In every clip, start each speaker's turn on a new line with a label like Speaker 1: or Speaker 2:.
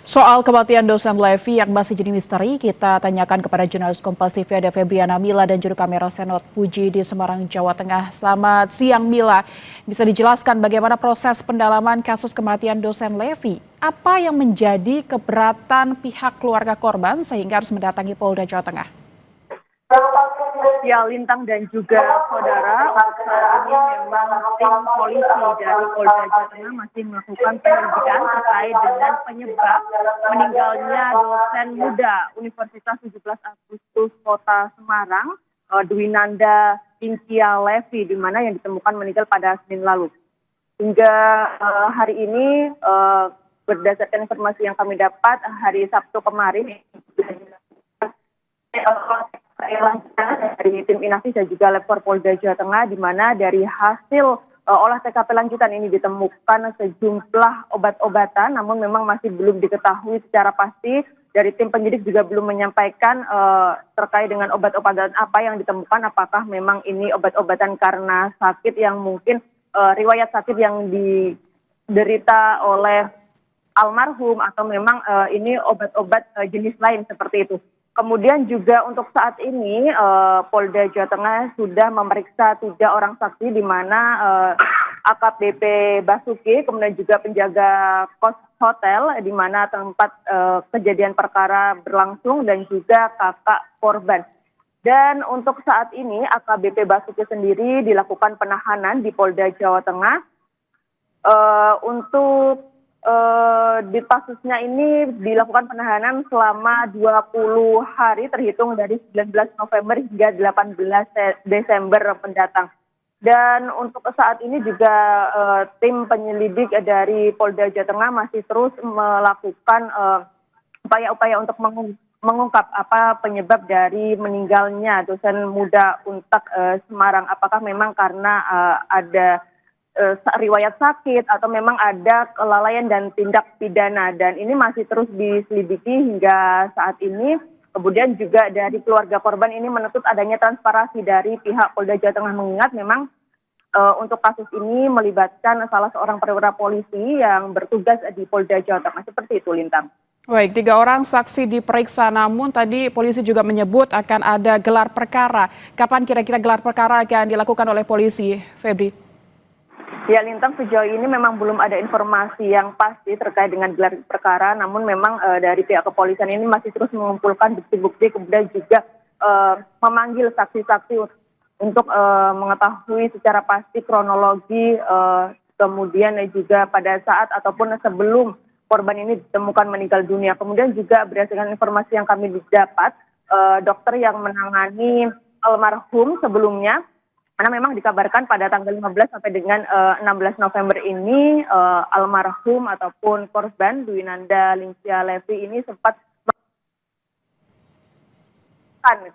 Speaker 1: Soal kematian dosen Levi yang masih jadi misteri, kita tanyakan kepada jurnalis Kompas TV ada Febriana Mila dan juru kamera Senot Puji di Semarang, Jawa Tengah. Selamat siang Mila, bisa dijelaskan bagaimana proses pendalaman kasus kematian dosen Levi? Apa yang menjadi keberatan pihak keluarga korban sehingga harus mendatangi Polda Jawa Tengah?
Speaker 2: Ya, Lintang dan juga saudara, untuk saat ini memang tim polisi dari Polda Jawa Tengah masih melakukan penyelidikan terkait dengan penyebab meninggalnya dosen muda Universitas 17 Agustus Kota Semarang, Dwinanda Cynthia Levi, di mana yang ditemukan meninggal pada Senin lalu. Hingga hari ini, berdasarkan informasi yang kami dapat, hari Sabtu kemarin, dari tim Inavis dan juga Lab Polda Jawa Tengah, di mana dari hasil olah TKP lanjutan ini ditemukan sejumlah obat-obatan, namun memang masih belum diketahui secara pasti. Dari tim penyidik juga belum menyampaikan terkait dengan obat-obatan apa yang ditemukan, apakah memang ini obat-obatan karena sakit yang mungkin riwayat sakit yang diderita oleh almarhum, atau memang ini obat-obat jenis lain seperti itu. Kemudian juga untuk saat ini Polda Jawa Tengah sudah memeriksa 3 orang saksi, di mana AKBP Basuki, kemudian juga penjaga kos hotel di mana tempat kejadian perkara berlangsung, dan juga kakak korban. Dan untuk saat ini AKBP Basuki sendiri dilakukan penahanan di Polda Jawa Tengah. Untuk di kasusnya ini dilakukan penahanan selama 20 hari terhitung dari 19 November hingga 18 Desember mendatang. Dan untuk saat ini juga tim penyelidik dari Polda Jawa Tengah masih terus melakukan upaya-upaya untuk mengungkap apa penyebab dari meninggalnya dosen muda Untak Semarang. Apakah memang karena ada riwayat sakit atau memang ada kelalaian dan tindak pidana, dan ini masih terus diselidiki hingga saat ini. Kemudian juga dari keluarga korban ini menuntut adanya transparansi dari pihak Polda Jawa Tengah, mengingat memang untuk kasus ini melibatkan salah seorang perwira polisi yang bertugas di Polda Jawa Tengah. Seperti itu, Lintang.
Speaker 1: Baik, 3 orang saksi diperiksa, namun tadi polisi juga menyebut akan ada gelar perkara. Kapan kira-kira gelar perkara akan dilakukan oleh polisi, Febri?
Speaker 2: Ya, Lintang, sejauh ini memang belum ada informasi yang pasti terkait dengan gelar perkara, namun memang dari pihak kepolisian ini masih terus mengumpulkan bukti-bukti, kemudian juga memanggil saksi-saksi untuk mengetahui secara pasti kronologi, kemudian juga pada saat ataupun sebelum korban ini ditemukan meninggal dunia. Kemudian juga berdasarkan informasi yang kami dapat, dokter yang menangani almarhum sebelumnya, karena memang dikabarkan pada tanggal 15 sampai dengan 16 November ini almarhum ataupun korban Dwinanda Cynthia Levi ini sempat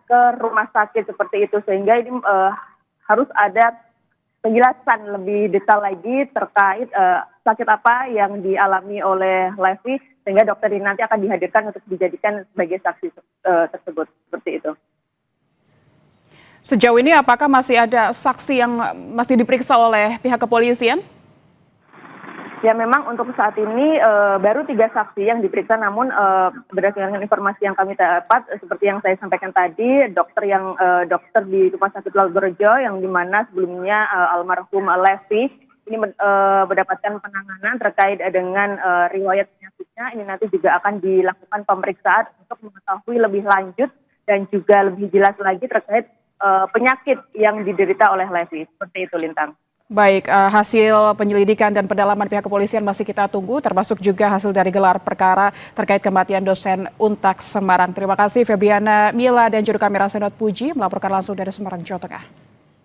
Speaker 2: ke rumah sakit seperti itu, sehingga ini harus ada penjelasan lebih detail lagi terkait sakit apa yang dialami oleh Levi, sehingga dokter ini nanti akan dihadirkan untuk dijadikan sebagai saksi tersebut, seperti itu.
Speaker 1: Sejauh ini apakah masih ada saksi yang masih diperiksa oleh pihak kepolisian?
Speaker 2: Ya, memang untuk saat ini baru 3 saksi yang diperiksa, namun berdasarkan informasi yang kami dapat, seperti yang saya sampaikan tadi, dokter di Rumah Sakit Logorojo yang dimana sebelumnya almarhum Levi ini mendapatkan penanganan terkait dengan riwayat penyakitnya, ini nanti juga akan dilakukan pemeriksaan untuk mengetahui lebih lanjut dan juga lebih jelas lagi terkait penyakit yang diderita oleh Levi. Seperti itu, Lintang.
Speaker 1: Baik, hasil penyelidikan dan pendalaman pihak kepolisian masih kita tunggu, termasuk juga hasil dari gelar perkara terkait kematian dosen Untak Semarang. Terima kasih Febriana Mila dan juru kamera Senot Puji melaporkan langsung dari Semarang, Jawa Tengah.